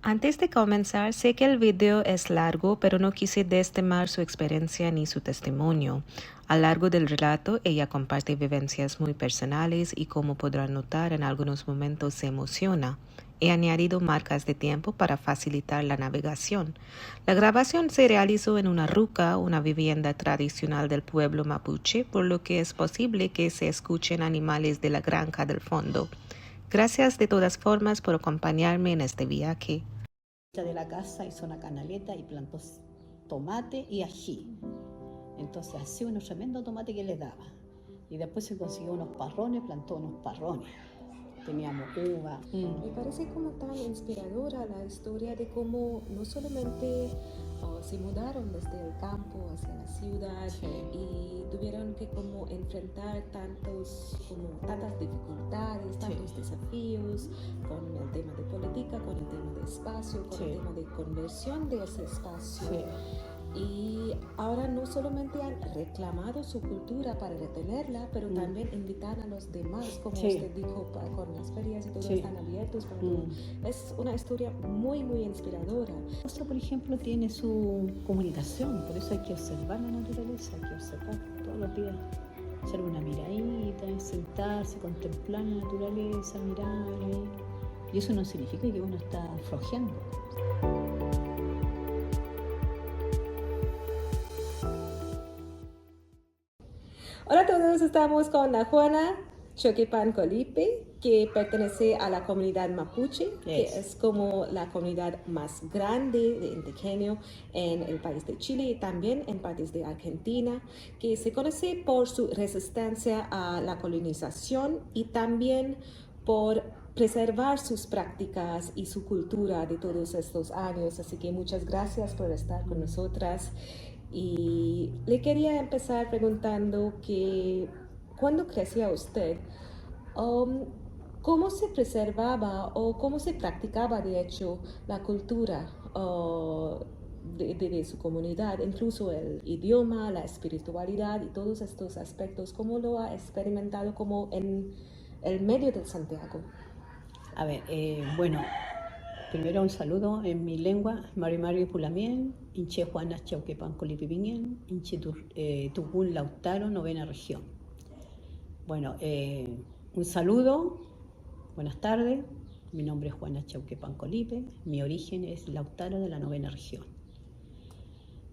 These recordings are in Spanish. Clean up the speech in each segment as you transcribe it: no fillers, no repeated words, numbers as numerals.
Antes de comenzar, sé que el video es largo, pero no quise destemar su experiencia ni su testimonio. A lo largo del relato, ella comparte vivencias muy personales y, como podrán notar, en algunos momentos se emociona. He añadido marcas de tiempo para facilitar la navegación. La grabación se realizó en una ruca, una vivienda tradicional del pueblo mapuche, por lo que es posible que se escuchen animales de la granja del fondo. Gracias de todas formas por acompañarme en este viaje. De la casa hizo una canaleta y plantó tomate y ají. Entonces hacía unos tremendos tomates que le daba. Y después se consiguió unos parrones, plantó unos parrones. Teníamos uva. Me parece como tan inspiradora la historia de cómo no solamente se mudaron desde el campo hacia la ciudad y tuvieron que como enfrentar tantas dificultades, tantos desafíos con el tema de política, con el tema de espacio, con el tema de conversión de ese espacio. Y ahora no solamente han reclamado su cultura para retenerla, pero también invitan a los demás, como usted dijo, con las ferias y todo están abiertos para todo. Es una historia muy, muy inspiradora. Esto, por ejemplo, tiene su comunicación, por eso hay que observar la naturaleza, hay que observar todos los días, hacer una miradita, sentarse, contemplar la naturaleza, mirarla ahí. Y eso no significa que uno está flojeando. Hola a todos, estamos con la Juana Choquepancolipe, que pertenece a la comunidad mapuche, que es como la comunidad más grande de indigenio en el país de Chile y también en partes de Argentina, que se conoce por su resistencia a la colonización y también por preservar sus prácticas y su cultura de todos estos años. Así que muchas gracias por estar con nosotras. Y le quería empezar preguntando que cuando crecía usted, ¿cómo se preservaba o cómo se practicaba de hecho la cultura de su comunidad, incluso el idioma, la espiritualidad y todos estos aspectos? ¿Cómo lo ha experimentado como en el medio de Santiago? A ver, bueno, primero un saludo en mi lengua, Mari Pulamien, Inche Juana Chauquepancolipipiñén, Inche Tucún Lautaro, novena región. Bueno, un saludo, buenas tardes, mi nombre es Juana Chauquepancolipe, mi origen es Lautaro de la novena región.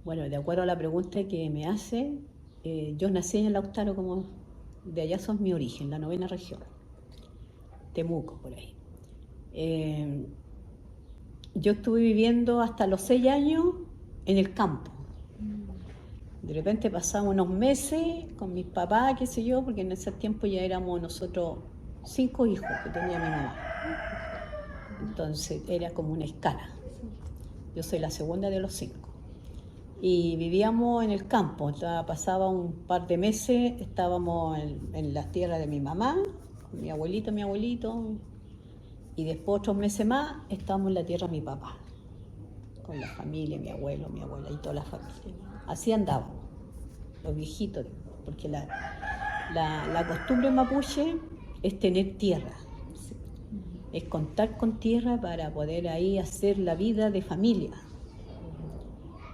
Bueno, de acuerdo a la pregunta que me hace, yo nací en Lautaro, como de allá son mi origen, la novena región, Temuco, por ahí. Yo estuve viviendo hasta los 6 años en el campo. De repente pasamos unos meses con mis papás, qué sé yo, porque en ese tiempo ya éramos nosotros 5 hijos que tenía mi mamá. Entonces era como una escala. Yo soy la segunda de los 5. Y vivíamos en el campo. Pasaba un par de meses, estábamos en las tierras de mi mamá, con mi abuelito, y después otros meses más estábamos en la tierra de mi papá, con la familia, mi abuelo, mi abuela y toda la familia. Así andábamos, los viejitos, porque la costumbre mapuche es tener tierra, es contar con tierra para poder ahí hacer la vida de familia.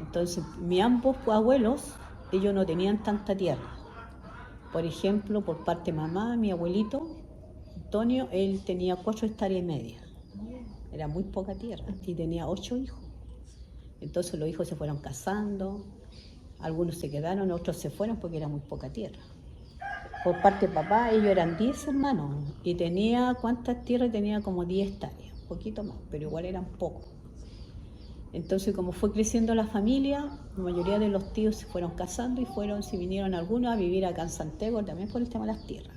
Entonces, mis ambos abuelos, ellos no tenían tanta tierra. Por ejemplo, por parte de mamá, mi abuelito, Antonio, él tenía 4 hectáreas y media. Era muy poca tierra y tenía 8 hijos. Entonces los hijos se fueron casando, algunos se quedaron, otros se fueron porque era muy poca tierra. Por parte de papá, ellos eran 10 hermanos y tenía, ¿cuántas tierras? Tenía como 10 hectáreas, un poquito más, pero igual eran pocos. Entonces, como fue creciendo la familia, la mayoría de los tíos se fueron casando y se vinieron algunos a vivir acá en Santiago, también por el tema de las tierras.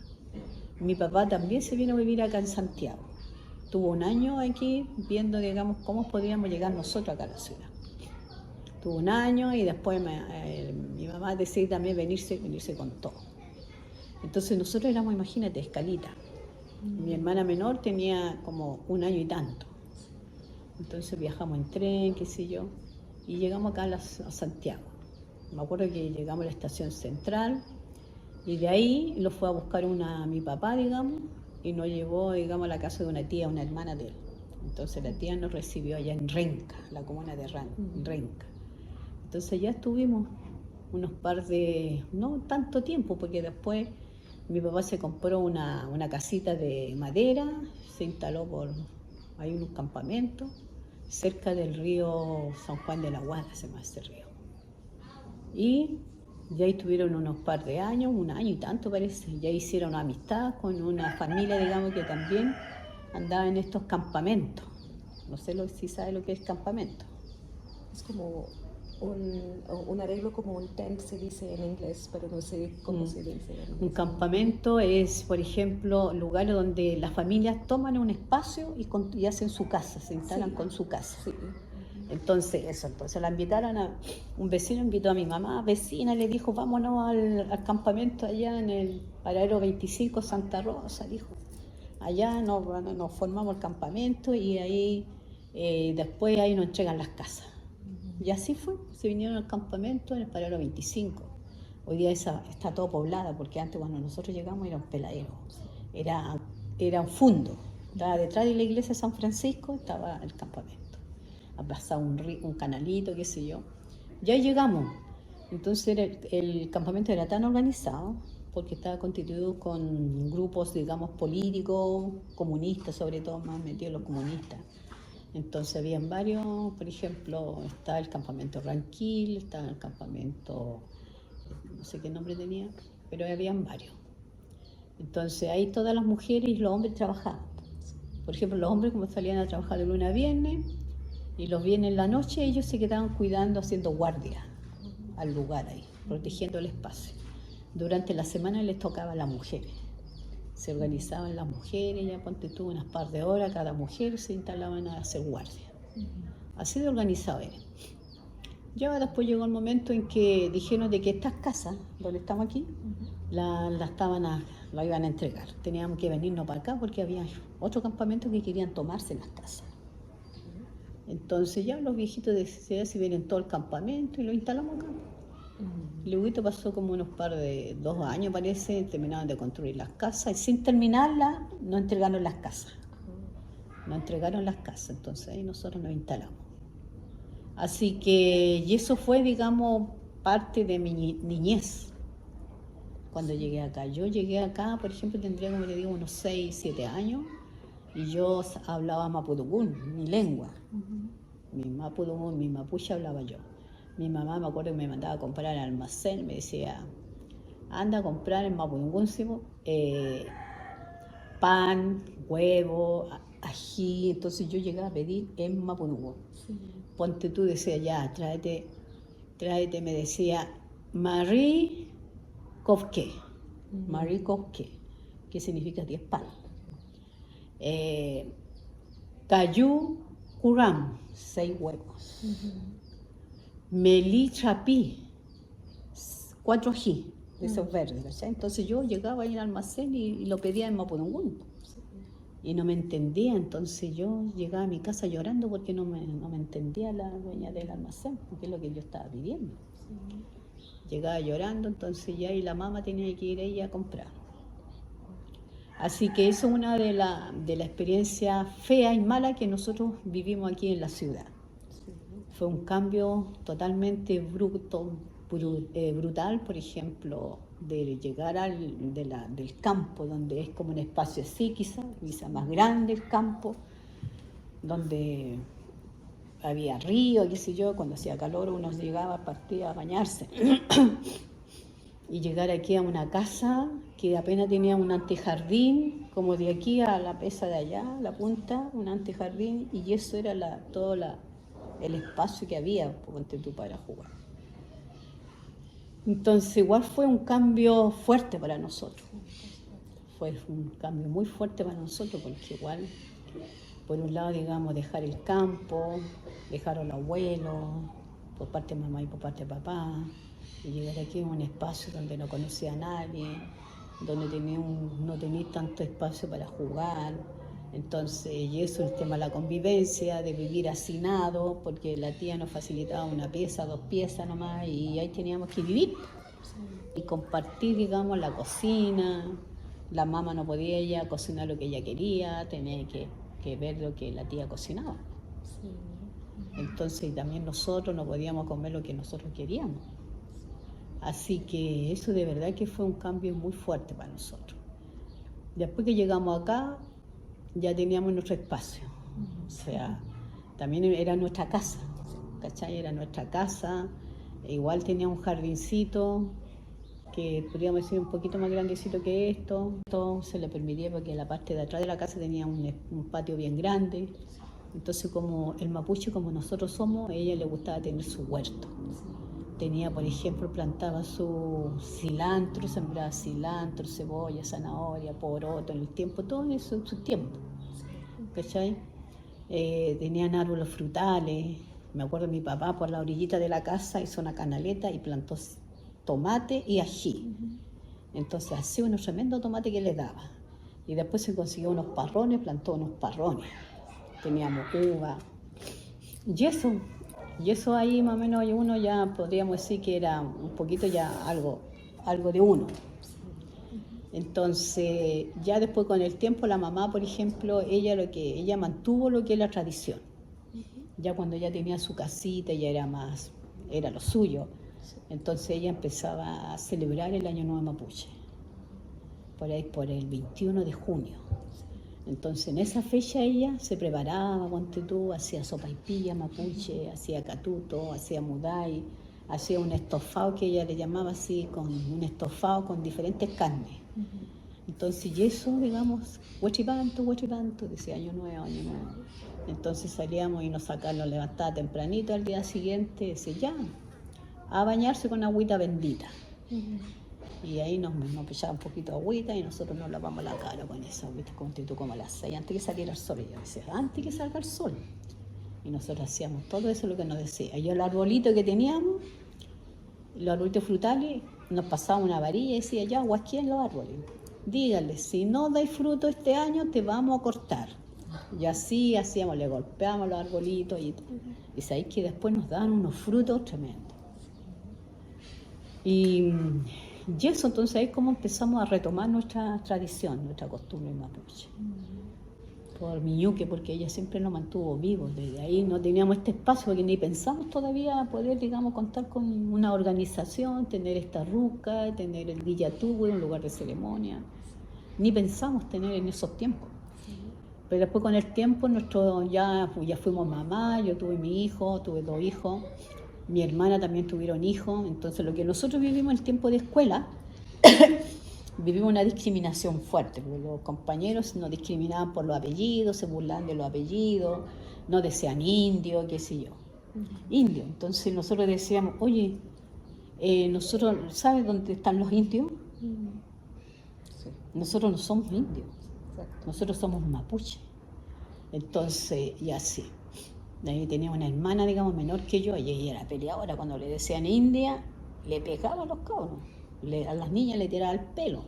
Mi papá también se vino a vivir acá en Santiago. Tuvo un año aquí viendo, digamos, cómo podíamos llegar nosotros acá a la ciudad. Tuvo un año y después mi mamá decidió también venirse con todo. Entonces nosotros éramos, imagínate, escalita. Mi hermana menor tenía como un año y tanto. Entonces viajamos en tren, qué sé yo, y llegamos acá a Santiago. Me acuerdo que llegamos a la estación central y de ahí lo fue a buscar mi papá, digamos, y nos llevó, digamos, a la casa de una tía, una hermana de él. Entonces la tía nos recibió allá en Renca, la comuna de Renca. Entonces ya estuvimos unos par de, no tanto tiempo, porque después mi papá se compró una casita de madera, se instaló por ahí en un campamento, cerca del río San Juan de la Guada, se llama ese río. Y ya ahí estuvieron unos par de años, un año y tanto parece, ya hicieron amistad con una familia, digamos, que también andaba en estos campamentos. No sé si sabe lo que es campamento. Es como un arreglo, como un tent se dice en inglés, pero no sé cómo se dice en Un inglés. campamento es, por ejemplo, lugares donde las familias toman un espacio y hacen su casa, se instalan con su casa. Sí. Entonces la invitaron un vecino invitó a mi mamá, vecina, le dijo, vámonos al campamento allá en el paradero 25 Santa Rosa, dijo. Allá nos formamos el campamento y ahí después ahí nos entregan las casas. Y así fue, se vinieron al campamento en el paradero 25. Hoy día está todo poblada, porque antes cuando nosotros llegamos era un peladero, era un fundo. Estaba detrás de la iglesia de San Francisco, estaba el campamento. Ha pasado un canalito, qué sé yo. Ya llegamos. Entonces el campamento era tan organizado, porque estaba constituido con grupos, digamos, políticos, comunistas, sobre todo más metidos los comunistas. Entonces habían varios, por ejemplo, estaba el campamento Ranquil, estaba el campamento, no sé qué nombre tenía, pero habían varios. Entonces ahí todas las mujeres y los hombres trabajaban. Por ejemplo, los hombres como salían a trabajar de lunes a viernes, y los viernes en la noche ellos se quedaban cuidando, haciendo guardia al lugar ahí, protegiendo el espacio. Durante la semana les tocaba a las mujeres. Se organizaban las mujeres, ya ponte tú unas par de horas, cada mujer se instalaban a hacer guardia. Así de organizado era. Ya después llegó el momento en que dijeron de que estas casas, donde estamos aquí, la iban a entregar. Teníamos que venirnos para acá porque había otro campamento que querían tomarse las casas. Entonces ya los viejitos decidieron si vienen todo el campamento y lo instalamos acá. Luego pasó como unos par de 2 años parece, terminaron de construir las casas y sin terminarlas no entregaron las casas. No entregaron las casas, entonces ahí nosotros nos instalamos. Así que, y eso fue, digamos, parte de mi niñez cuando llegué acá. Yo llegué acá, por ejemplo, tendría, como le digo, unos 6, 7 años y yo hablaba mapudungún, mi lengua. Mi mapudungún, mi mapuche hablaba yo. Mi mamá, me acuerdo que me mandaba a comprar al almacén, me decía, anda a comprar en mapudungún pan, huevo, ají. Entonces yo llegaba a pedir en mapudungún. Ponte tú, decía, ya, tráete, me decía, Marie Kofke, Marie Kofke, que significa 10 pan. Cayu Kuram, 6 huevos. Meli Chapi, 4 ají, de esos verdes, ¿verdad? Entonces yo llegaba ahí al almacén y lo pedía en mapudungún. Y no me entendía, entonces yo llegaba a mi casa llorando porque no me entendía la dueña del almacén, porque es lo que yo estaba pidiendo. Llegaba llorando, entonces ya y la mamá tenía que ir ella a comprar. Así que eso es una de la experiencia fea y mala que nosotros vivimos aquí en la ciudad. Fue un cambio totalmente brutal, por ejemplo, de llegar del campo, donde es como un espacio así quizá más grande el campo, donde había río, qué sé yo, cuando hacía calor uno llegaba, partía a bañarse. Y llegar aquí a una casa que apenas tenía un antejardín, como de aquí a la pesa de allá, la punta, un antejardín, y eso era todo el espacio que había para jugar. Entonces igual fue un cambio fuerte para nosotros. Fue un cambio muy fuerte para nosotros, porque igual, por un lado, digamos, dejar el campo, dejar a los abuelos, por parte de mamá y por parte de papá, y llegar aquí a un espacio donde no conocía a nadie, donde no tenía tanto espacio para jugar. Entonces, y eso, el tema de la convivencia, de vivir hacinado, porque la tía nos facilitaba una pieza, 2 piezas nomás, y ahí teníamos que vivir. Y compartir, digamos, la cocina. La mamá no podía ella cocinar lo que ella quería, tenía que que ver lo que la tía cocinaba. Sí. Entonces también nosotros no podíamos comer lo que nosotros queríamos. Así que eso de verdad que fue un cambio muy fuerte para nosotros. Después que llegamos acá, ya teníamos nuestro espacio. O sea, también era nuestra casa, ¿cachai? Era nuestra casa. Igual tenía un jardincito que podríamos decir un poquito más grandecito que esto. Esto se le permitía porque la parte de atrás de la casa tenía un patio bien grande. Entonces, como el mapuche, como nosotros somos, a ella le gustaba tener su huerto. Tenía, por ejemplo, plantaba su cilantro, sembraba cilantro, cebolla, zanahoria, poroto, en el tiempo, todo eso en su tiempo, ¿cachai? Tenían árboles frutales. Me acuerdo mi papá por la orillita de la casa hizo una canaleta y plantó tomate y ají. Entonces hacía unos tremendos tomates que le daba. Y después se consiguió unos parrones, plantó unos parrones. Teníamos uva. Y eso ahí más o menos uno ya podríamos decir que era un poquito ya algo de uno. Entonces, ya después con el tiempo la mamá, por ejemplo, ella mantuvo lo que es la tradición. Ya cuando ya tenía su casita, ya era lo suyo. Entonces ella empezaba a celebrar el Año Nuevo Mapuche, por ahí por el 21 de junio. Entonces en esa fecha ella se preparaba, ponte tú, hacía sopaipilla mapuche, hacía catuto, hacía mudai, hacía un estofado que ella le llamaba así, con un estofado con diferentes carnes. Entonces, y eso, digamos, huachipanto, decía año nuevo. Entonces salíamos y nos levantaba tempranito al día siguiente, decía ya, a bañarse con agüita bendita. Y ahí nos echaba un poquito de agüita y nosotros nos lavamos la cara con esa agüita, como a las 6, antes que saliera el sol. Ella decía, antes que salga el sol. Y nosotros hacíamos todo eso lo que nos decía. Yo el arbolito que teníamos, los arbolitos frutales, nos pasaba una varilla y decía, ya, guasquien los árboles. Dígale, si no dais fruto este año, te vamos a cortar. Y así hacíamos, le golpeamos los arbolitos y sabéis que después nos daban unos frutos tremendos. Y eso, entonces ahí es como empezamos a retomar nuestra tradición, nuestra costumbre mapuche. Por Miñuque, porque ella siempre nos mantuvo vivos. Desde ahí no teníamos este espacio, porque ni pensamos todavía poder, digamos, contar con una organización, tener esta ruca, tener el Villatúgue, un lugar de ceremonia. Ni pensamos tener en esos tiempos. Pero después con el tiempo ya fuimos mamá, yo tuve mi hijo, tuve 2 hijos, mi hermana también tuvieron hijos. Entonces lo que nosotros vivimos en el tiempo de escuela, vivimos una discriminación fuerte, porque los compañeros nos discriminaban por los apellidos, se burlaban de los apellidos, no decían indio, qué sé yo, indio. Entonces nosotros decíamos, oye, nosotros, ¿sabes dónde están los indios? Nosotros no somos indios, nosotros somos mapuche. Entonces, y así. Ahí tenía una hermana, digamos, menor que yo, y ella era peleadora. Cuando le decían india, le pegaba a los cabros. A las niñas le tiraba el pelo.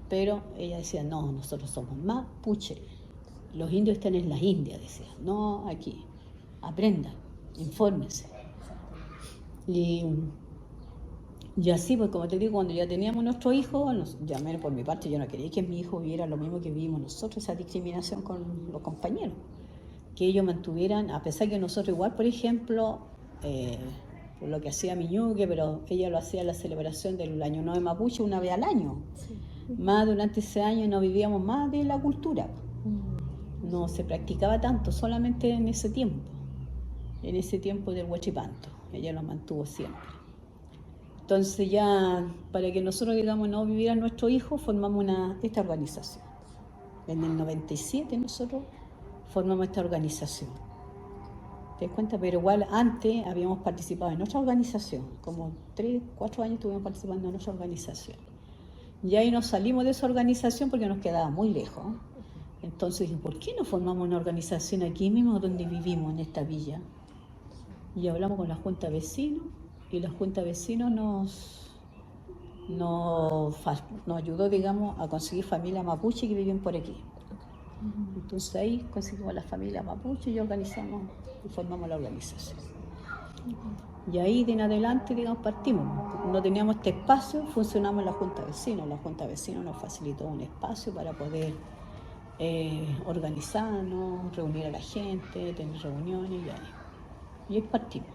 Pero ella decía, no, nosotros somos mapuche. Los indios están en las Indias, decía. No aquí. Aprendan, infórmense. Y así, pues como te digo, cuando ya teníamos nuestro hijo, llamé por mi parte, yo no quería que mi hijo viera lo mismo que vivimos nosotros, esa discriminación con los compañeros. Que ellos mantuvieran, a pesar que nosotros igual, por ejemplo, por lo que hacía Miñuque, pero ella lo hacía en la celebración del Año Nuevo de Mapuche una vez al año. Sí. Más durante ese año no vivíamos más de la cultura. No se practicaba tanto, solamente en ese tiempo del huachipanto. Ella lo mantuvo siempre. Entonces ya, para que nosotros, digamos, no vivieran nuestro hijo, formamos esta organización. En el 97 nosotros formamos esta organización. ¿Te das cuenta? Pero igual antes habíamos participado en nuestra organización, como 3, 4 años estuvimos participando en nuestra organización. Y ahí nos salimos de esa organización porque nos quedaba muy lejos. Entonces dije, ¿por qué no formamos una organización aquí mismo donde vivimos, en esta villa? Y hablamos con la Junta de Vecinos, y la Junta de Vecinos nos ayudó, digamos, a conseguir familias mapuche que viven por aquí. Entonces ahí conseguimos la familia mapuche y organizamos y formamos la organización. Y ahí de en adelante, digamos, partimos. No teníamos este espacio, funcionamos en la Junta de Vecinos. La Junta de Vecinos nos facilitó un espacio para poder organizarnos, reunir a la gente, tener reuniones y ahí partimos.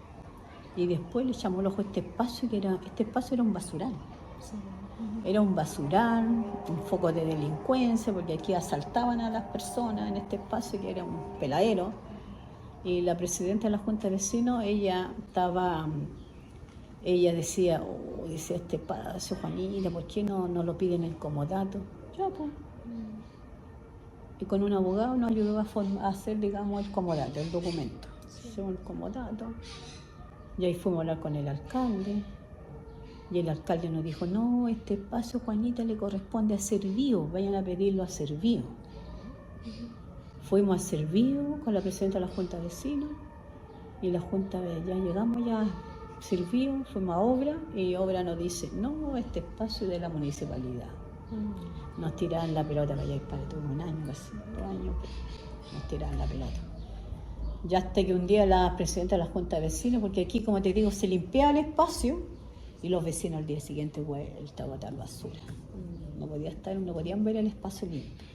Y después le echamos el ojo a este espacio, este espacio era un basural. Sí. Era un basural, un foco de delincuencia, porque aquí asaltaban a las personas en este espacio que era un peladero. Y la presidenta de la Junta de Vecinos, ella decía, decía este espacio, Juanita, ¿por qué no lo piden en comodato? Ya, pues. Y con un abogado nos ayudó a hacer, digamos, el comodato, el documento. Hicimos el comodato. Y ahí fuimos a hablar con el alcalde. Y el alcalde nos dijo, no, este espacio, Juanita, le corresponde a Servío, vayan a pedirlo a Servío. Fuimos a Servío con la presidenta de la Junta de Vecinos y la Junta, ya llegamos ya a Servío, fuimos a Obra y Obra nos dice, no, este espacio es de la municipalidad. Nos tiraban la pelota para allá y para todo un año, casi 2 años, nos tiraban la pelota. Ya hasta que un día la presidenta de la Junta de Vecinos, porque aquí, como te digo, se limpiaba el espacio y los vecinos al día siguiente vuelta a botar basura. No podían ver el espacio limpio.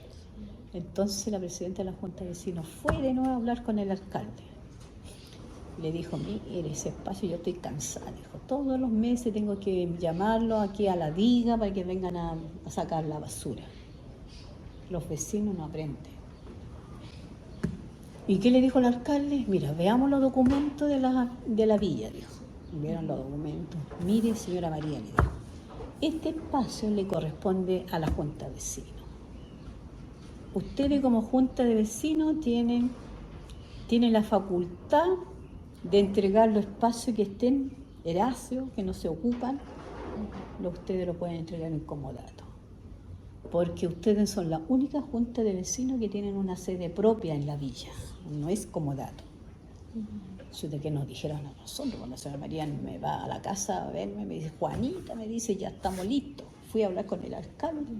Entonces la presidenta de la Junta de Vecinos fue de nuevo a hablar con el alcalde. Le dijo, mire, ese espacio yo estoy cansada. Dijo, todos los meses tengo que llamarlo aquí a la diga para que vengan a sacar la basura. Los vecinos no aprenden. ¿Y qué le dijo el alcalde? Mira, veamos los documentos de la villa, dijo. Vieron los documentos. Mire, señora María, le dijo, este espacio le corresponde a la Junta de Vecinos. Ustedes como Junta de Vecinos tienen la facultad de entregar los espacios que estén heráceos, que no se ocupan, ustedes lo pueden entregar en comodato. Porque ustedes son la única Junta de Vecinos que tienen una sede propia en la villa, no es comodato. Eso de que nos dijeron a nosotros, cuando la señora María me va a la casa a verme, me dice, Juanita, me dice, ya estamos listos. Fui a hablar con el alcalde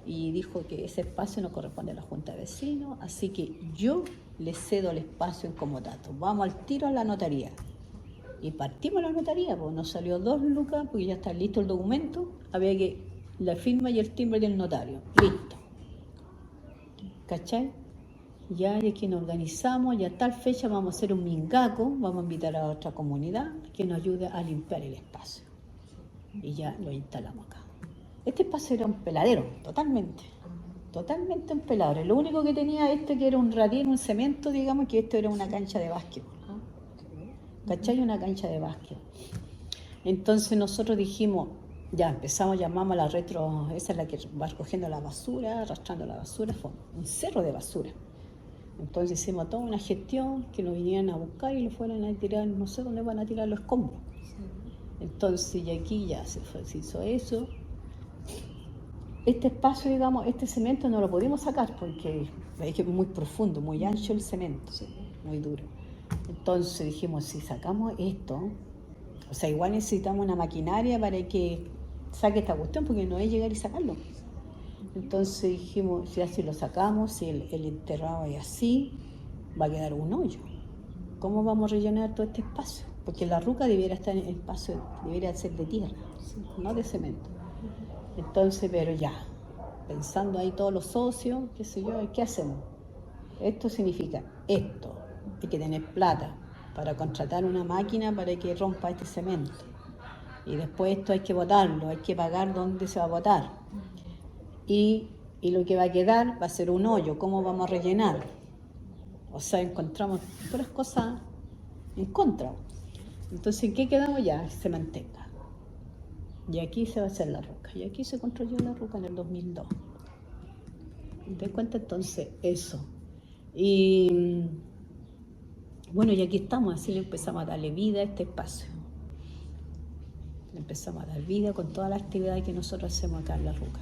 y dijo que ese espacio no corresponde a la Junta de Vecinos, así que yo le cedo el espacio en comodato. Vamos al tiro a la notaría. Y partimos a la notaría, pues nos salió 2 lucas, porque ya está listo el documento, había que la firma y el timbre del notario. Listo. ¿Cachai? Ya y aquí nos organizamos, ya a tal fecha vamos a hacer un mingaco, vamos a invitar a otra comunidad que nos ayude a limpiar el espacio. Y ya lo instalamos acá. Este espacio era un peladero, totalmente un peladero. Lo único que tenía que era un radín, un cemento, digamos, que esto era una cancha de básquetbol. ¿Cachai? Una cancha de básquet. Entonces nosotros dijimos, ya empezamos, llamamos a la retro, esa es la que va recogiendo la basura, arrastrando la basura, fue un cerro de basura. Entonces hicimos toda una gestión, que lo vinieran a buscar y lo fueran a tirar, no sé dónde van a tirar los escombros. Entonces y aquí ya se hizo eso. Este espacio, digamos, este cemento no lo pudimos sacar porque es muy profundo, muy ancho el cemento, muy duro. Entonces dijimos, si sacamos esto, o sea, igual necesitamos una maquinaria para que saque esta cuestión, porque no es llegar y sacarlo. Entonces dijimos, si así lo sacamos, si el enterrado es así, va a quedar un hoyo. ¿Cómo vamos a rellenar todo este espacio? Porque la ruca debiera estar en el espacio, debería ser de tierra, no de cemento. Entonces, pero ya, pensando ahí todos los socios, qué sé yo, ¿qué hacemos? Esto significa esto. Hay que tener plata para contratar una máquina para que rompa este cemento. Y después esto hay que botarlo, hay que pagar dónde se va a botar. Y lo que va a quedar va a ser un hoyo. ¿Cómo vamos a rellenar? O sea, encontramos puras cosas en contra. Entonces, ¿en qué quedamos ya? Se mantenga. Y aquí se va a hacer la ruca. Y aquí se construyó la ruca en el 2002. ¿Te das cuenta? Entonces, eso. Y bueno, y aquí estamos, así le empezamos a darle vida a este espacio. Le empezamos a dar vida con todas las actividades que nosotros hacemos acá en La Ruca.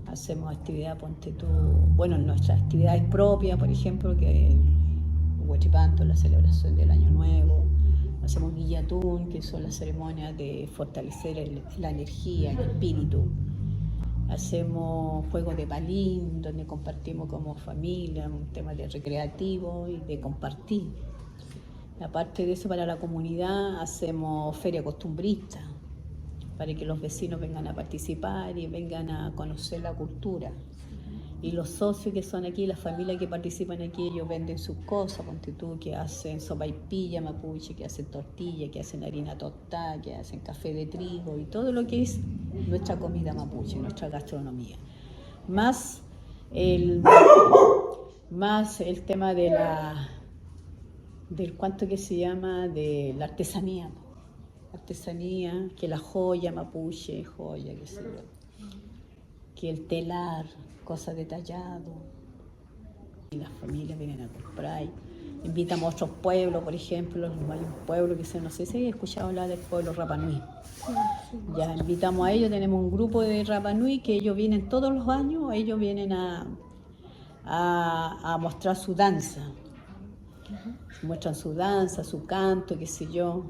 Hacemos actividad, ponte tú, bueno, nuestras actividades propias, por ejemplo, que Huachipanto, la celebración del Año Nuevo. Hacemos Guillatún, que son las ceremonias de fortalecer la energía, el espíritu. Hacemos juegos de palín, donde compartimos como familia, un tema de recreativo y de compartir. Aparte de eso, para la comunidad hacemos feria costumbrista, para que los vecinos vengan a participar y vengan a conocer la cultura. Y los socios que son aquí, las familias que participan aquí, ellos venden sus cosas, ponte tú, que hacen sopaipilla mapuche, que hacen tortilla, que hacen harina tostada, que hacen café de trigo y todo lo que es nuestra comida mapuche, nuestra gastronomía. Más el, más el tema de del cuánto que se llama, de la artesanía. Artesanía, que la joya mapuche, joya, qué sé yo, que el telar, cosas detalladas, y las familias vienen a comprar. Invitamos a otros pueblos, por ejemplo, hay un pueblo que no sé si he escuchado hablar del pueblo Rapa Nui. Ya invitamos a ellos, tenemos un grupo de Rapa Nui que ellos vienen todos los años, ellos vienen a mostrar su danza. Muestran su danza, su canto, qué sé yo.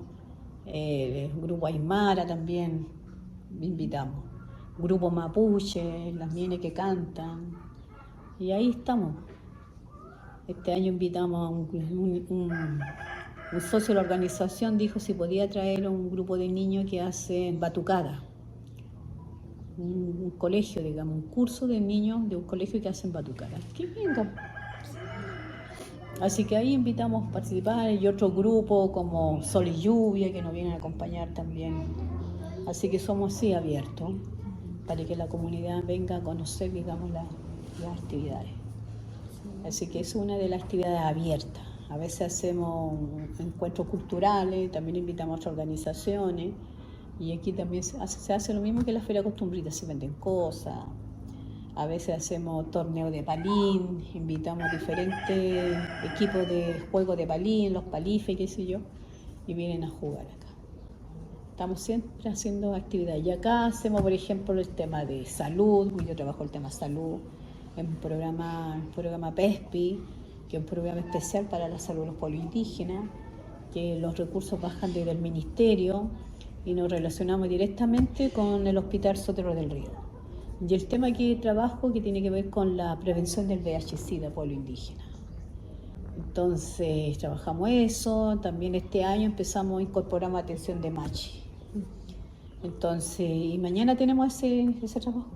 El grupo Aymara también invitamos. Grupo Mapuche, las mienes que cantan. Y ahí estamos. Este año invitamos a un socio de la organización, dijo si podía traer a un grupo de niños que hacen batucada. Un colegio, digamos, un curso de niños de un colegio que hacen batucada. Que venga. Así que ahí invitamos a participar y otro grupo como Sol y Lluvia que nos vienen a acompañar también. Así que somos así abiertos para que la comunidad venga a conocer, digamos, las actividades. Así que es una de las actividades abiertas. A veces hacemos encuentros culturales, también invitamos a otras organizaciones y aquí también se hace lo mismo que en la Feria Costumbrita, se venden cosas. A veces hacemos torneos de palín, invitamos a diferentes equipos de juego de palín, los palifes, qué sé yo, y vienen a jugar acá. Estamos siempre haciendo actividades. Y acá hacemos, por ejemplo, el tema de salud, yo trabajo el tema salud, en un programa PESPI, que es un programa especial para la salud de los pueblos indígenas, que los recursos bajan desde el ministerio y nos relacionamos directamente con el Hospital Sotero del Río. Y el tema que trabajo que tiene que ver con la prevención del VIH-Sida, pueblo indígena. Entonces trabajamos eso, también este año empezamos a incorporar atención de machi. Entonces, y mañana tenemos ese trabajo,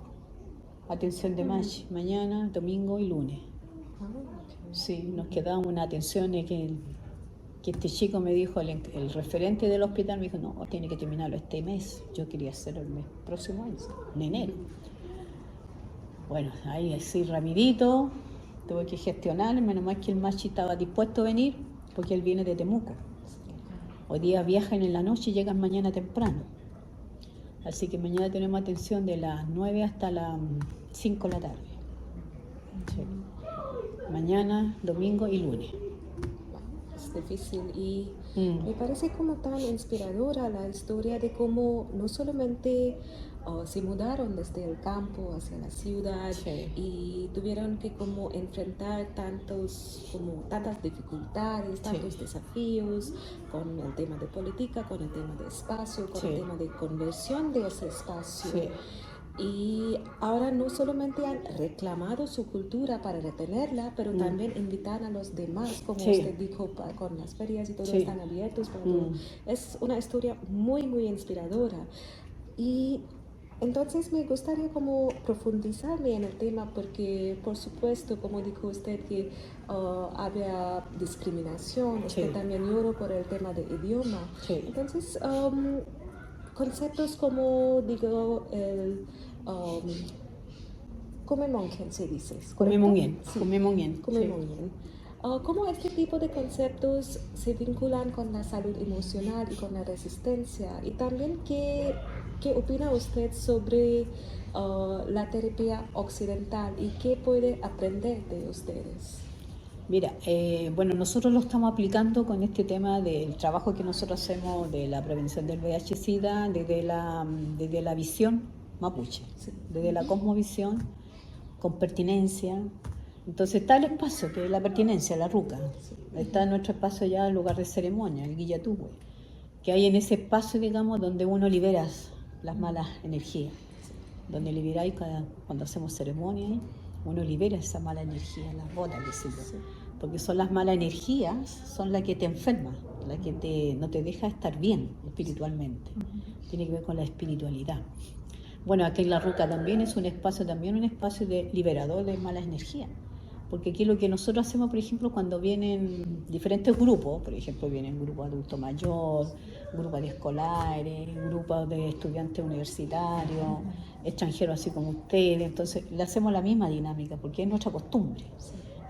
atención de machi, mañana, domingo y lunes. Sí, nos queda una atención que este chico me dijo, el referente del hospital me dijo, no, tiene que terminarlo este mes, yo quería hacerlo el mes próximo año, en enero. Bueno, ahí así rapidito, tuve que gestionar, menos mal que el machi estaba dispuesto a venir, porque él viene de Temuco. Hoy día viajan en la noche y llegan mañana temprano. Así que mañana tenemos atención de las 9 hasta las 5 de la tarde. Sí. Mañana, domingo y lunes. Es difícil y me parece como tan inspiradora la historia de cómo no solamente se mudaron desde el campo hacia la ciudad y tuvieron que como enfrentar tantas dificultades, tantos desafíos con el tema de política, con el tema de espacio, con el tema de conversión de ese espacio. Y ahora no solamente han reclamado su cultura para retenerla, pero también invitan a los demás, como usted dijo, con las ferias y todo, están abiertos para todo. Es una historia muy, muy inspiradora. Y entonces me gustaría como profundizarme en el tema porque, por supuesto, como dijo usted, que había discriminación, usted también lloró por el tema de idioma. Entonces, conceptos como, digo, el Kumemongen se dice. Kumemongen. ¿Cómo este tipo de conceptos se vinculan con la salud emocional y con la resistencia? Y también, ¿qué opina usted sobre la terapia occidental y qué puede aprender de ustedes? Mira, bueno, nosotros lo estamos aplicando con este tema del trabajo que nosotros hacemos de la prevención del VIH-Sida desde la visión mapuche, desde la cosmovisión, con pertinencia. Entonces está el espacio, que es la pertinencia, la ruca. Está nuestro espacio ya, el lugar de ceremonia, el guillatúhue, que hay en ese espacio, digamos, donde uno libera las malas energías, donde liberáis cuando hacemos ceremonia, uno libera esa mala energía, las botas, porque son las malas energías, son las que te enferman, las que no te deja estar bien espiritualmente. Tiene que ver con la espiritualidad. Bueno, aquí en La Ruca también es un espacio de liberador de malas energías. Porque aquí lo que nosotros hacemos, por ejemplo, cuando vienen diferentes grupos, por ejemplo, vienen grupos de adulto mayor, grupos de escolares, grupos de estudiantes universitarios, extranjeros así como ustedes, entonces le hacemos la misma dinámica, porque es nuestra costumbre.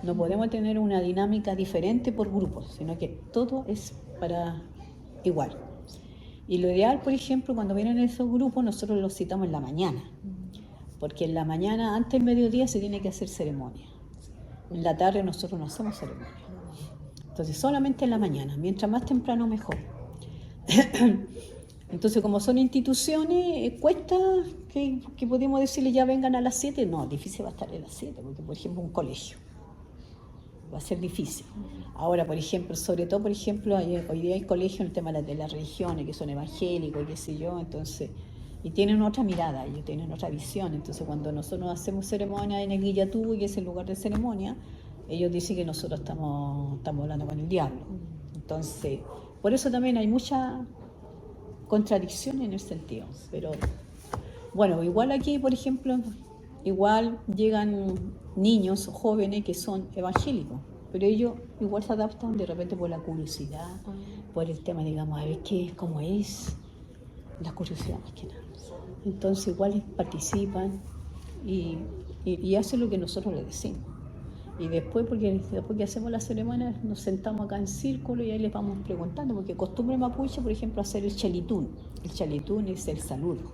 No podemos tener una dinámica diferente por grupos, sino que todo es para igual. Y lo ideal, por ejemplo, cuando vienen esos grupos, nosotros los citamos en la mañana, porque en la mañana, antes del mediodía, se tiene que hacer ceremonia. En la tarde nosotros no hacemos ceremonia. Entonces solamente en la mañana, mientras más temprano mejor. Entonces como son instituciones, cuesta que podemos decirle ya vengan a las 7. No, difícil va a estar a las 7, porque por ejemplo un colegio va a ser difícil. Ahora, por ejemplo, sobre todo, por ejemplo, hoy día hay colegios en el tema de las religiones, que son evangélicos, qué sé yo, entonces, y tienen otra mirada, ellos tienen otra visión. Entonces, cuando nosotros hacemos ceremonia en el Guillatú, que es el lugar de ceremonia, ellos dicen que nosotros estamos hablando con el diablo. Entonces, por eso también hay mucha contradicción en el sentido. Pero, bueno, igual aquí, por ejemplo, igual llegan niños o jóvenes que son evangélicos, pero ellos igual se adaptan de repente por la curiosidad, por el tema, digamos, a ver qué, cómo es, la curiosidad más que nada. Entonces igual participan y hacen lo que nosotros les decimos. Y después, porque después que hacemos la ceremonia, nos sentamos acá en círculo y ahí les vamos preguntando, porque costumbre mapuche, por ejemplo, hacer el chalitún. El chalitún es el saludo.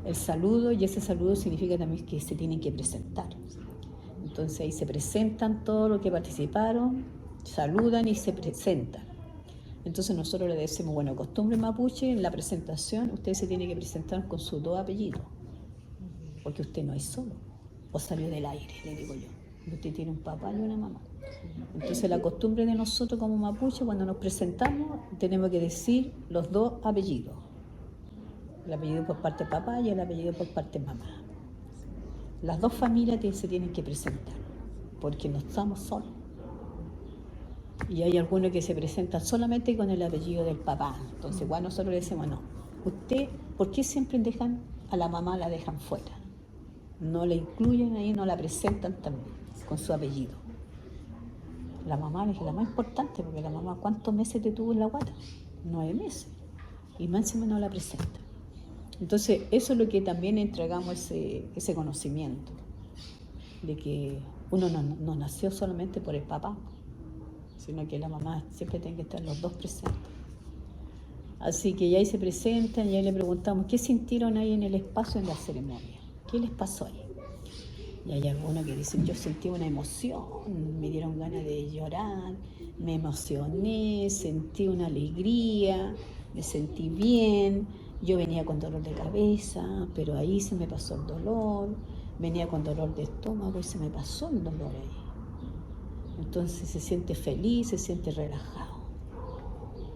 El saludo, y ese saludo significa también que se tienen que presentar. Entonces ahí se presentan todos los que participaron, saludan y se presentan. Entonces nosotros le decimos, bueno, costumbre mapuche, en la presentación usted se tiene que presentar con sus 2 apellidos, porque usted no es solo, o salió del aire, le digo yo. Usted tiene un papá y una mamá. Entonces la costumbre de nosotros como mapuche, cuando nos presentamos, tenemos que decir los 2 apellidos. El apellido por parte de papá y el apellido por parte de mamá. Las 2 familias se tienen que presentar, porque no estamos solos. Y hay algunos que se presentan solamente con el apellido del papá. Entonces, igual nosotros le decimos, no, usted, ¿por qué siempre dejan a la mamá, la dejan fuera? No la incluyen ahí, no la presentan también con su apellido. La mamá es la más importante, porque la mamá, ¿cuántos meses te tuvo en la guata? 9 meses. Y más encima no la presenta. Entonces, eso es lo que también entregamos ese conocimiento, de que uno no nació solamente por el papá, sino que la mamá siempre tiene que estar los 2 presentes. Así que ya ahí se presentan y ahí le preguntamos, ¿qué sintieron ahí en el espacio en la ceremonia? ¿Qué les pasó ahí? Y hay algunos que dicen, yo sentí una emoción, me dieron ganas de llorar, me emocioné, sentí una alegría, me sentí bien, yo venía con dolor de cabeza, pero ahí se me pasó el dolor, venía con dolor de estómago y se me pasó el dolor ahí. Entonces se siente feliz, se siente relajado.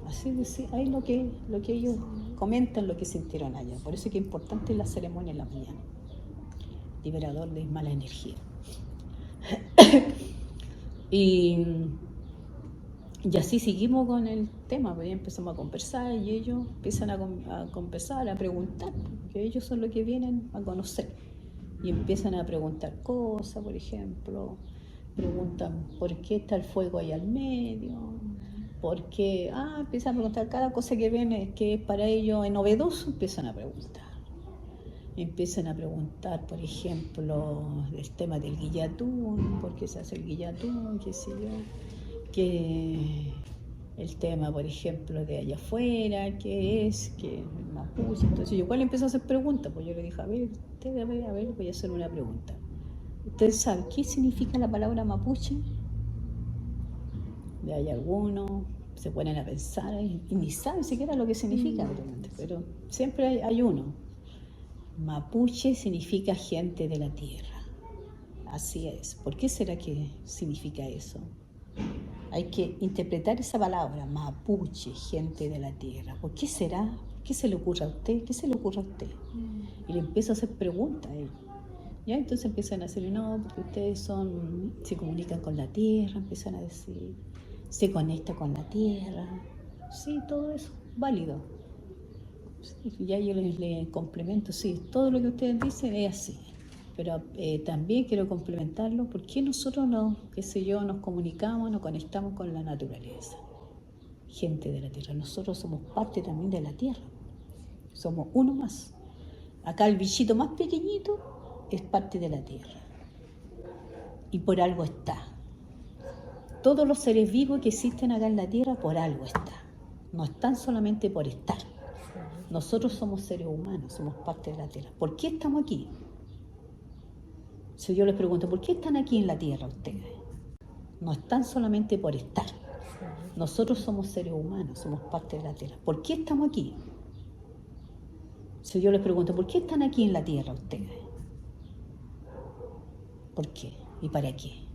Así que ahí lo que ellos comentan, lo que sintieron allá. Por eso es que es importante la ceremonia en la mañana. Liberador de mala energía. y así seguimos con el tema, pues ya empezamos a conversar y ellos empiezan a conversar, a preguntar, porque ellos son los que vienen a conocer. Y empiezan a preguntar cosas, por ejemplo, preguntan por qué está el fuego ahí al medio, por qué, empiezan a preguntar cada cosa que ven que es para ellos es novedoso, empiezan a preguntar. Empiezan a preguntar, por ejemplo, el tema del guillatún, por qué se hace el guillatún, qué sé yo, que el tema, por ejemplo, de allá afuera, qué es, que el mapuche. Entonces yo igual empecé a hacer preguntas, pues yo le dije, a ver, voy a hacer una pregunta. ¿Ustedes saben qué significa la palabra mapuche? De hay algunos, se ponen a pensar y ni saben siquiera lo que significa, pero siempre hay uno. Mapuche significa gente de la tierra. Así es. ¿Por qué será que significa eso? Hay que interpretar esa palabra, mapuche, gente de la tierra. ¿Por qué será? ¿Qué se le ocurre a usted? ¿Qué se le ocurre a usted? Y le empiezo a hacer preguntas a él. Ya entonces empiezan a decirle, no, porque ustedes se comunican con la tierra, empiezan a decir, se conecta con la tierra. Sí, todo eso, válido. Sí, ya yo les complemento, sí, todo lo que ustedes dicen es así. Pero también quiero complementarlo, ¿por qué nosotros qué sé yo, nos comunicamos, nos conectamos con la naturaleza? Gente de la tierra, nosotros somos parte también de la tierra, somos uno más. Acá el bichito más pequeñito es parte de la tierra y por algo está. Todos los seres vivos que existen acá en la tierra por algo están, no están solamente por estar. Nosotros somos seres humanos, somos parte de la tierra. ¿Por qué estamos aquí? Si yo les pregunto, ¿por qué están aquí en la tierra ustedes? No están solamente por estar. Nosotros somos seres humanos, somos parte de la tierra. ¿Por qué estamos aquí? Si yo les pregunto, ¿por qué están aquí en la tierra ustedes? ¿Por qué? ¿Y para qué?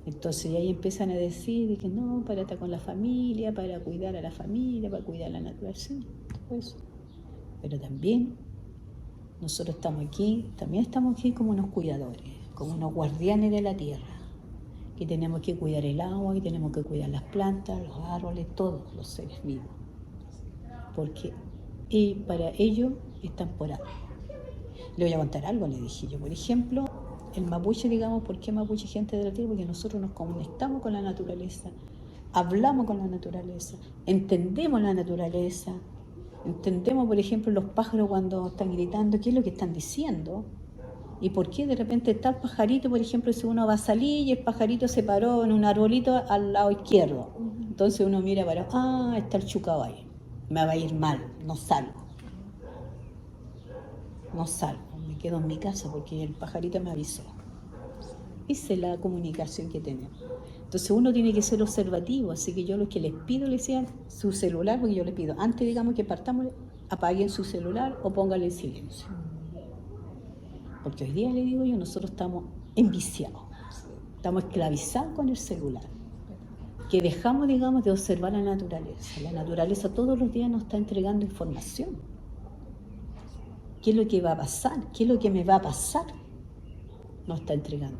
Entonces ahí empiezan a decir que no, para estar con la familia, para cuidar a la familia, para cuidar a la naturaleza, todo eso. Pero también nosotros también estamos aquí como unos cuidadores, como unos guardianes de la tierra, que tenemos que cuidar el agua, que tenemos que cuidar las plantas, los árboles, todos los seres vivos. Porque para ellos están por algo. Le voy a contar algo, le dije yo. Por ejemplo, el mapuche, digamos, ¿por qué mapuche gente de la tierra? Porque nosotros nos conectamos con la naturaleza, hablamos con la naturaleza, entendemos la naturaleza, entendemos, por ejemplo, los pájaros cuando están gritando, qué es lo que están diciendo y por qué de repente está el pajarito, por ejemplo, si uno va a salir y el pajarito se paró en un arbolito al lado izquierdo. Entonces uno mira para, está el chucao ahí, me va a ir mal, no salgo, me quedo en mi casa porque el pajarito me avisó. Esa es la comunicación que tenemos. Entonces uno tiene que ser observativo, así que yo lo que les pido, les decía, su celular, porque yo les pido, antes digamos que partamos, apaguen su celular o pónganle en silencio. Porque hoy día, le digo yo, nosotros estamos enviciados, estamos esclavizados con el celular, que dejamos, digamos, de observar la naturaleza. La naturaleza todos los días nos está entregando información. ¿Qué es lo que va a pasar? ¿Qué es lo que me va a pasar? Nos está entregando.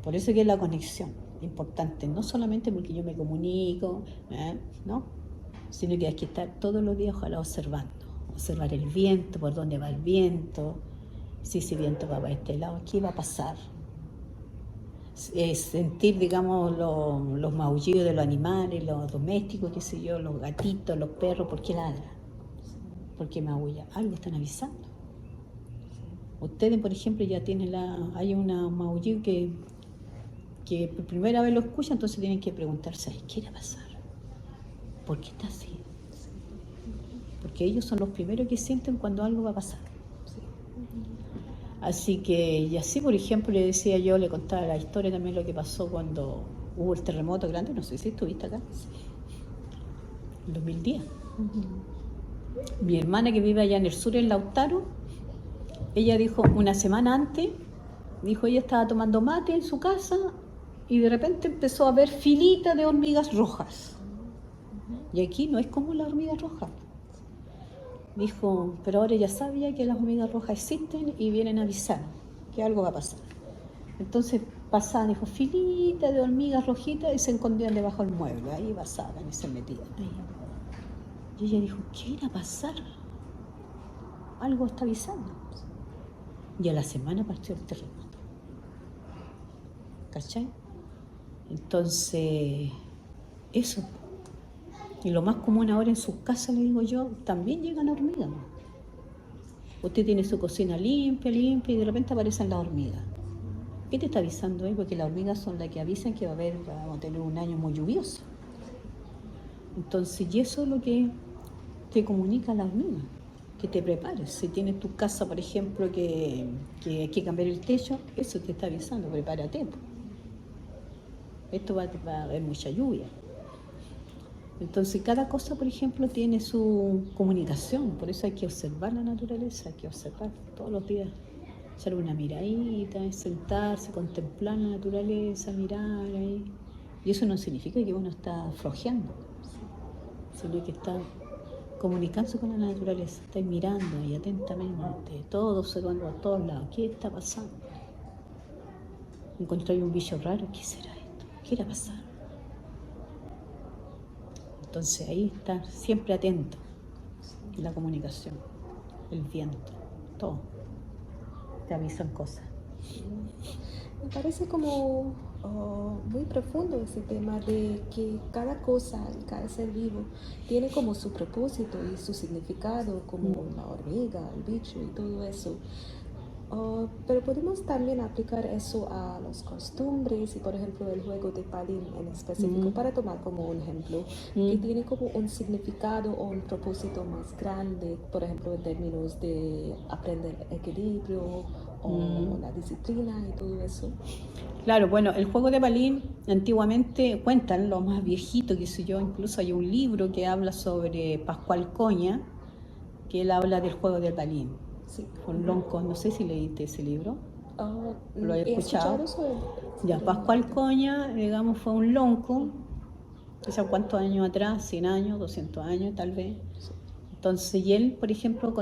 Por eso que es la conexión importante, no solamente porque yo me comunico, ¿no? Sino que hay que estar todos los días, ojalá, observar el viento, por dónde va el viento, si ese viento va para este lado, qué va a pasar. Sentir, digamos, los maullidos de los animales, los domésticos, qué sé yo, los gatitos, los perros, ¿por qué ladran? ¿Por qué maullan? Algo están avisando. Ustedes, por ejemplo, ya tienen hay un maullido que por primera vez lo escuchan, entonces tienen que preguntarse, ¿qué va a pasar? ¿Por qué está así? Porque ellos son los primeros que sienten cuando algo va a pasar. Así que, y así, por ejemplo, le decía yo, le contaba la historia también lo que pasó cuando hubo el terremoto grande, no sé si estuviste acá, en 2010. Mi hermana que vive allá en el sur, en Lautaro, ella dijo una semana antes, dijo, ella estaba tomando mate en su casa y de repente empezó a ver filitas de hormigas rojas. Y aquí no es como la hormiga roja. Dijo, pero ahora ya sabía que las hormigas rojas existen y vienen a avisar que algo va a pasar. Entonces pasaban, dijo, filitas de hormigas rojitas y se escondían debajo del mueble. Ahí pasaban y se metían ahí. Y ella dijo, ¿qué irá a pasar? Algo está avisando. Y a la semana partió el terremoto. ¿Cachai? Entonces, eso. Y lo más común ahora en sus casas, le digo yo, también llegan hormigas. Usted tiene su cocina limpia y de repente aparecen las hormigas. ¿Qué te está avisando ahí? Porque las hormigas son las que avisan que vamos a tener un año muy lluvioso. Entonces, y eso es lo que te comunica la hormiga, que te prepares. Si tienes tu casa, por ejemplo, que hay que cambiar el techo, eso te está avisando, prepárate. Esto va a haber mucha lluvia. Entonces, cada cosa, por ejemplo, tiene su comunicación. Por eso hay que observar la naturaleza, hay que observar todos los días. Echar una miradita, sentarse, contemplar la naturaleza, mirar ahí. Y eso no significa que uno está flojeando, sino que está comunicándose con la naturaleza. Está mirando ahí atentamente, todo observando a todos lados. ¿Qué está pasando? Encontré un bicho raro, ¿qué será esto? ¿Qué irá a pasar? Entonces ahí está siempre atento, la comunicación, el viento, todo. Te avisan cosas. Me parece como muy profundo ese tema de que cada cosa, cada ser vivo, tiene como su propósito y su significado, como la hormiga, el bicho y todo eso. Pero podemos también aplicar eso a las costumbres y, por ejemplo, el juego de palín en específico, para tomar como un ejemplo, que tiene como un significado o un propósito más grande, por ejemplo, en términos de aprender equilibrio o la disciplina y todo eso. Claro, bueno, el juego de palín antiguamente cuentan los más viejitos, qué sé yo, incluso hay un libro que habla sobre Pascual Coña, que él habla del juego de palín. Sí. Con loncos, no sé si leíste ese libro. ¿Lo he He escuchado? sobre Ya, Pascual Coña, digamos, fue un lonco, quizás cuántos años atrás, 100 años, 200 años tal vez. Entonces, y él, por ejemplo,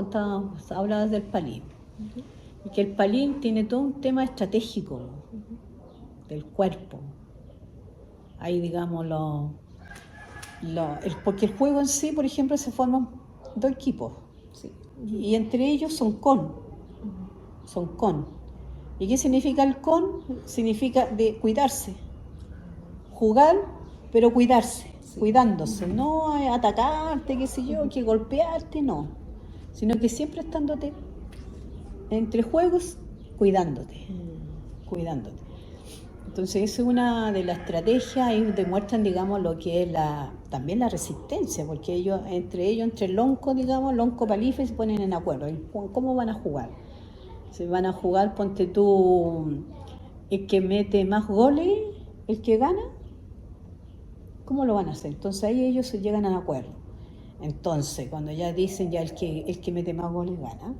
hablaba del palín. Y que el palín tiene todo un tema estratégico del cuerpo. Ahí, digamos, porque el juego en sí, por ejemplo, se forman dos equipos. Sí. Y entre ellos son con. ¿Y qué significa el con? Significa de cuidarse. Jugar, pero cuidarse, cuidándose. No atacarte, qué sé yo, que golpearte, no. Sino que siempre estándote entre juegos, cuidándote. Entonces, eso es una de las estrategias y demuestran, digamos, lo que es también la resistencia, porque entre el lonco, digamos, lonco palife, se ponen en acuerdo en cómo van a jugar. Se van a jugar, ponte tú, el que mete más goles, el que gana, ¿cómo lo van a hacer? Entonces ahí ellos se llegan a acuerdo. Entonces, cuando ya dicen ya el que mete más goles gana,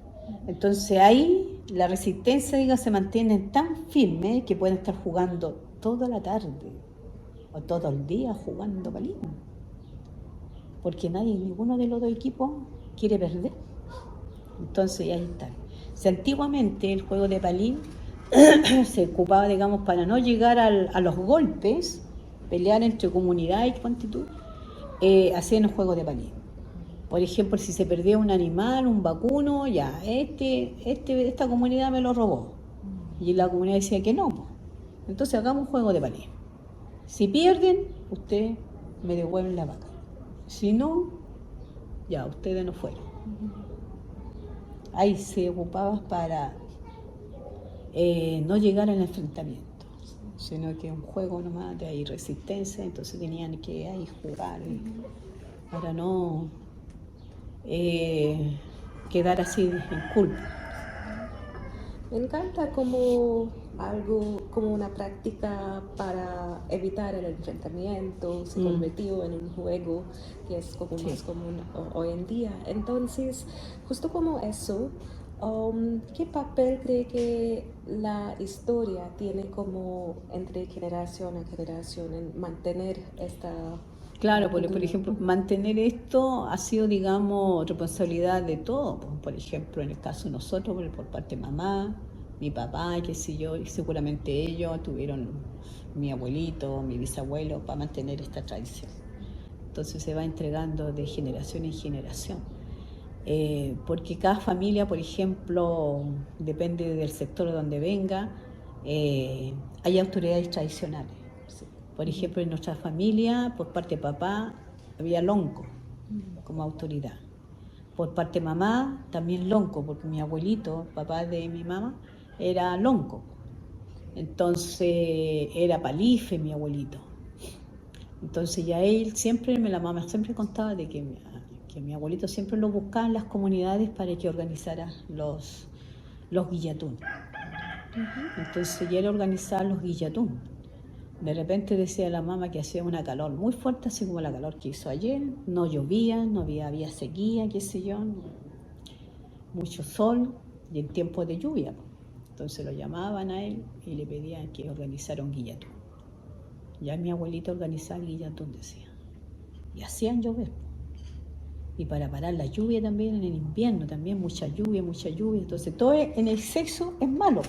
entonces ahí la resistencia, diga, se mantiene tan firme que pueden estar jugando toda la tarde o todo el día jugando palín. Porque ninguno de los dos equipos quiere perder. Entonces ahí está. Si antiguamente el juego de palín se ocupaba, digamos, para no llegar a los golpes, pelear entre comunidades, ponte tú, hacían el juego de palín. Por ejemplo, si se perdía un animal, un vacuno, ya, esta comunidad me lo robó. Y la comunidad decía que no. Entonces hagamos un juego de palín. Si pierden, ustedes me devuelven la vaca. Si no, ya, ustedes no fueron. Ahí se ocupaba para no llegar al enfrentamiento, sino que un juego nomás de ahí resistencia, entonces tenían que ahí jugar para no quedar así en culpa. Me encanta como una práctica para evitar el enfrentamiento, se convirtió en un juego que es como más común hoy en día. Entonces, justo como eso, ¿qué papel cree que la historia tiene como entre generación a generación en mantener esta... Claro, por ejemplo, mantener esto ha sido, digamos, responsabilidad de todos. Por ejemplo, en el caso de nosotros, por parte de mamá, mi papá, qué sé yo, y seguramente ellos tuvieron mi abuelito, mi bisabuelo, para mantener esta tradición. Entonces se va entregando de generación en generación. Porque cada familia, por ejemplo, depende del sector donde venga, hay autoridades tradicionales. Por ejemplo, en nuestra familia, por parte de papá, había lonco como autoridad. Por parte de mamá, también lonco, porque mi abuelito, papá de mi mamá, era lonco. Entonces, era palife mi abuelito. Entonces, ya él siempre, la mamá siempre contaba de que mi abuelito siempre lo buscaba en las comunidades para que organizara los guillatún. Entonces, ya él organizaba los guillatún. De repente decía la mamá que hacía una calor muy fuerte, así como la calor que hizo ayer. No llovía, había sequía, qué sé yo, mucho sol y en tiempo de lluvia. Entonces lo llamaban a él y le pedían que organizara un guillatún. Ya mi abuelita organizaba el guillatún, decía. Y hacían llover. Y para parar la lluvia también en el invierno, también mucha lluvia. Entonces todo en exceso es malo.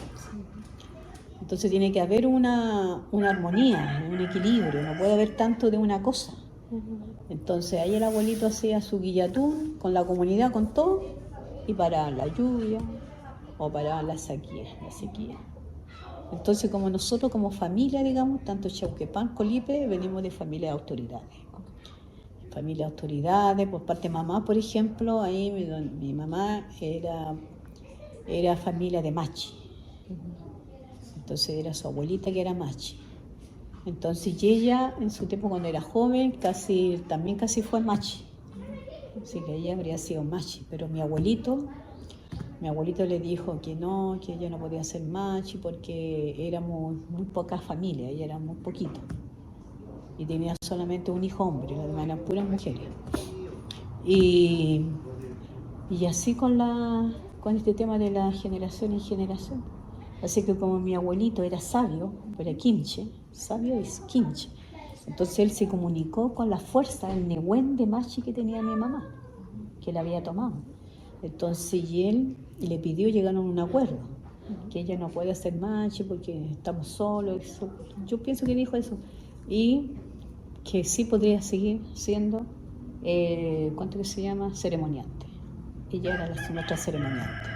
Entonces tiene que haber una armonía, un equilibrio, no puede haber tanto de una cosa. Entonces ahí el abuelito hacía su guillatún con la comunidad, con todo, y paraba la lluvia o paraba la sequía. Entonces, como nosotros como familia, digamos, tanto Chauquepán, Colipe, venimos de familia de autoridades. Familia de autoridades, por parte de mamá, por ejemplo, ahí mi mamá era familia de Machi. Entonces era su abuelita que era Machi. Entonces, y ella, en su tiempo cuando era joven, también casi fue Machi. Así que ella habría sido Machi, pero mi abuelito le dijo que no, que ella no podía ser Machi porque éramos muy poca familia, ella era muy poquito. Y tenía solamente un hijo hombre, las demás eran puras mujeres. Y así con este tema de la generación en generación. Así que como mi abuelito era sabio, era quinche, sabio es quinche. Entonces él se comunicó con la fuerza, el Nehuen de Machi que tenía mi mamá, que la había tomado. Entonces y él le pidió, llegaron a un acuerdo, que ella no puede hacer Machi porque estamos solos. Yo pienso que dijo eso. Y que sí podría seguir siendo, ¿cuánto que se llama? Ceremoniante. Ella era nuestra ceremoniante.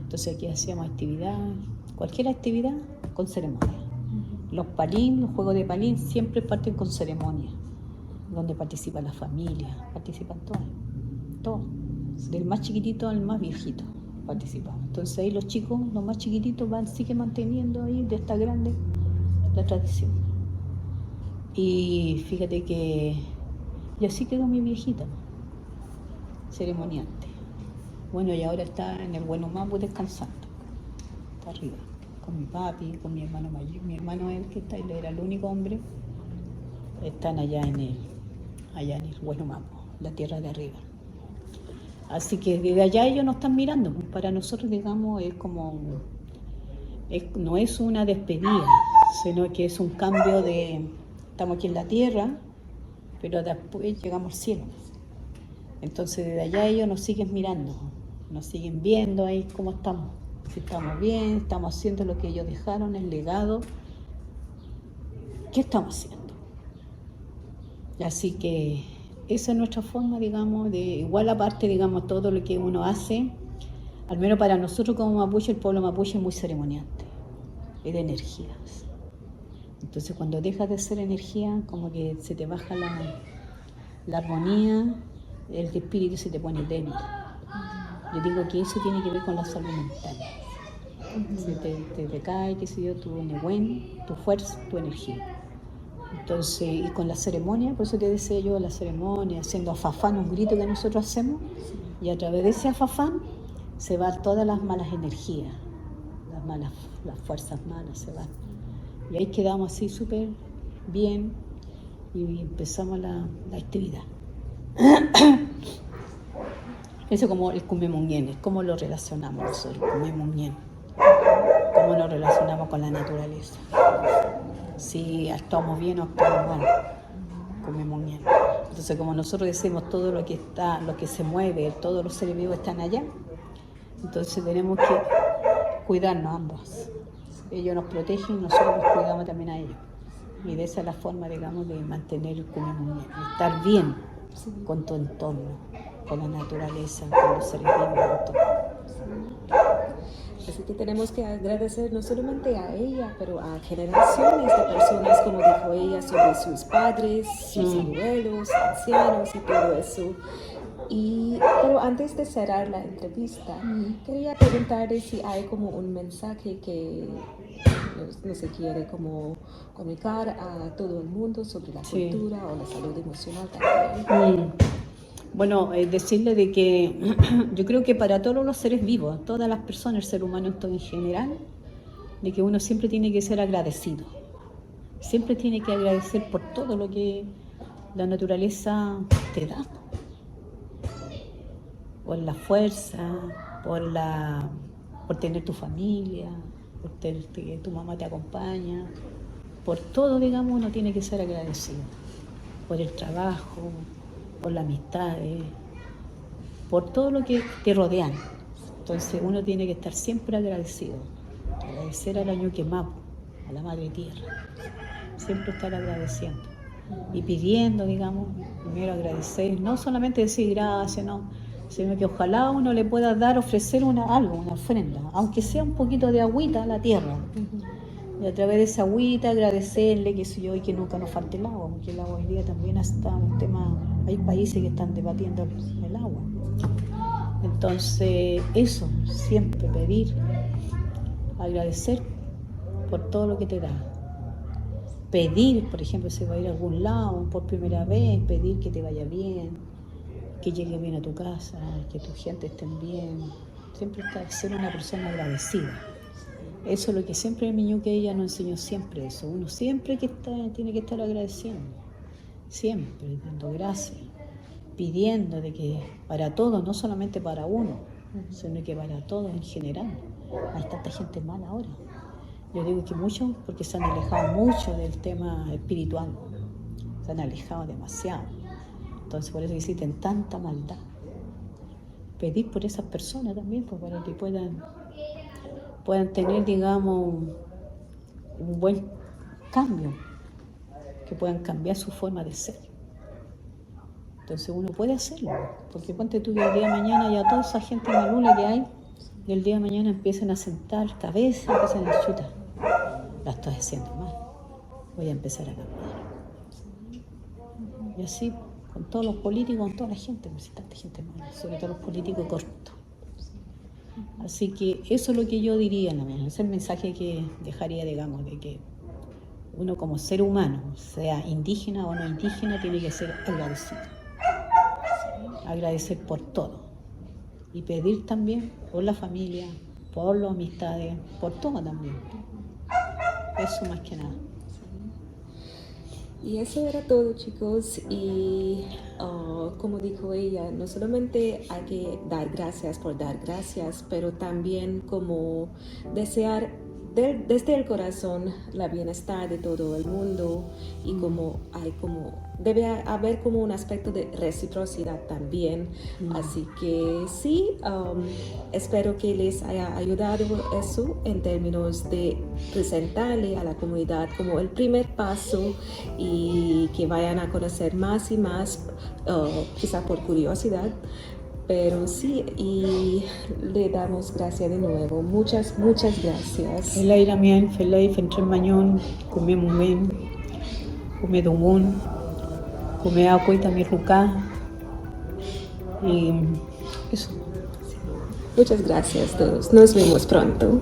Entonces aquí hacíamos actividades, cualquier actividad con ceremonia. Los juegos de palín siempre parten con ceremonia, donde participa la familia, participan todos, del más chiquitito al más viejito participamos. Entonces ahí los chicos, los más chiquititos siguen manteniendo ahí de esta grande la tradición. Y fíjate que y así quedó mi viejita, ceremoniante. Bueno, y ahora está en el Bueno Mapu descansando, está arriba, con mi papi, con mi hermano mayor. Mi hermano él era el único hombre, están allá en el Bueno Mapu, la tierra de arriba. Así que desde allá ellos nos están mirando. Para nosotros, digamos, no es una despedida, sino que es un cambio estamos aquí en la tierra, pero después llegamos al cielo. Entonces desde allá ellos nos siguen mirando, nos siguen viendo ahí cómo estamos, si estamos bien, estamos haciendo lo que ellos dejaron, el legado, ¿qué estamos haciendo? Así que esa es nuestra forma, digamos, de igual aparte, digamos, todo lo que uno hace, al menos para nosotros como mapuche, el pueblo mapuche es muy ceremoniante, es de energías. Entonces cuando dejas de ser energía, como que se te baja la armonía, el espíritu se te pone débil. Yo digo que eso tiene que ver con la salud mental. Se te decae, qué sé yo, tu Nehuen, tu fuerza, tu energía. Entonces, y con la ceremonia, por eso te decía yo, la ceremonia, haciendo afafán, un grito que nosotros hacemos, y a través de ese afafán se van todas las malas energías, las fuerzas malas se van. Y ahí quedamos así súper bien y empezamos la actividad. Eso como el Cumemunguén, cómo lo relacionamos nosotros, Cumemunguén, cómo nos relacionamos con la naturaleza. Si actuamos bien o actuamos mal, Cumemunguén. Entonces como nosotros decimos todo lo que se mueve, todos los seres vivos están allá, entonces tenemos que cuidarnos ambos. Ellos nos protegen y nosotros los cuidamos también a ellos. Y de esa es la forma, digamos, de mantener el Cumemunguén, estar bien con tu entorno, con la naturaleza, con los seres vivos, con todo. Así que tenemos que agradecer no solamente a ella, pero a generaciones de personas, como dijo ella, sobre sus padres, sus abuelos, ancianos y todo eso. Pero antes de cerrar la entrevista, quería preguntarle si hay como un mensaje que no se quiere como comunicar a todo el mundo sobre la cultura o la salud emocional también. Bueno, decirle de que yo creo que para todos los seres vivos, todas las personas, el ser humano en general, de que uno siempre tiene que ser agradecido. Siempre tiene que agradecer por todo lo que la naturaleza te da. Por la fuerza, por tener tu familia, por tener que tu mamá te acompaña. Por todo, digamos, uno tiene que ser agradecido. Por el trabajo, por las amistades, por todo lo que te rodean. Entonces uno tiene que estar siempre agradecido. Agradecer al Añuque Mapu, a la Madre Tierra. Siempre estar agradeciendo. y pidiendo, digamos, primero agradecer, no solamente decir gracias, no, sino que ojalá uno le pueda dar, ofrecer algo, una ofrenda, aunque sea un poquito de agüita a la tierra. Y a través de esa agüita agradecerle, qué sé yo, y que nunca nos falte el agua, porque el agua hoy día también está un tema, hay países que están debatiendo el agua. Entonces, eso, siempre pedir, agradecer por todo lo que te da. Pedir, por ejemplo, si va a ir a algún lado por primera vez, pedir que te vaya bien, que llegue bien a tu casa, que tu gente estén bien. Siempre ser una persona agradecida. Eso es lo que siempre mi ñuque ella nos enseñó, siempre eso. Uno siempre tiene que estar agradeciendo, siempre dando gracias, pidiendo de que para todos, no solamente para uno, sino que para todos en general. Hay tanta gente mala ahora. Yo digo que muchos porque se han alejado mucho del tema espiritual, se han alejado demasiado. Entonces por eso existen tanta maldad. Pedir por esas personas también, pues, para que puedan tener, digamos, un buen cambio, que puedan cambiar su forma de ser. Entonces uno puede hacerlo, porque ponte tú que el día de mañana ya toda esa gente malula que hay, y el día de mañana empiezan a sentar cabeza, empiezan a chutar. La estoy haciendo mal, voy a empezar a cambiar. Y así con todos los políticos, con toda la gente, porque hay tanta gente mala, sobre todo los políticos corruptos. Así que eso es lo que yo diría, ese es el mensaje que dejaría, digamos, de que uno como ser humano, sea indígena o no indígena, tiene que ser agradecido. Agradecer por todo. Y pedir también por la familia, por las amistades, por todo también. Eso más que nada. Y eso era todo, chicos. Y como dijo ella, no solamente hay que dar gracias por dar gracias, pero también como desear desde el corazón la bienestar de todo el mundo, y debe haber como un aspecto de reciprocidad también. Así que sí, espero que les haya ayudado eso en términos de presentarle a la comunidad como el primer paso, y que vayan a conocer más y más, quizá por curiosidad. Pero sí, y le damos gracias de nuevo. Muchas gracias. Felay también, Felay, Fentre Mañón, Come Mumen, Come Dumun, Come Acuy también Rucá. Y eso. Muchas gracias a todos. Nos vemos pronto.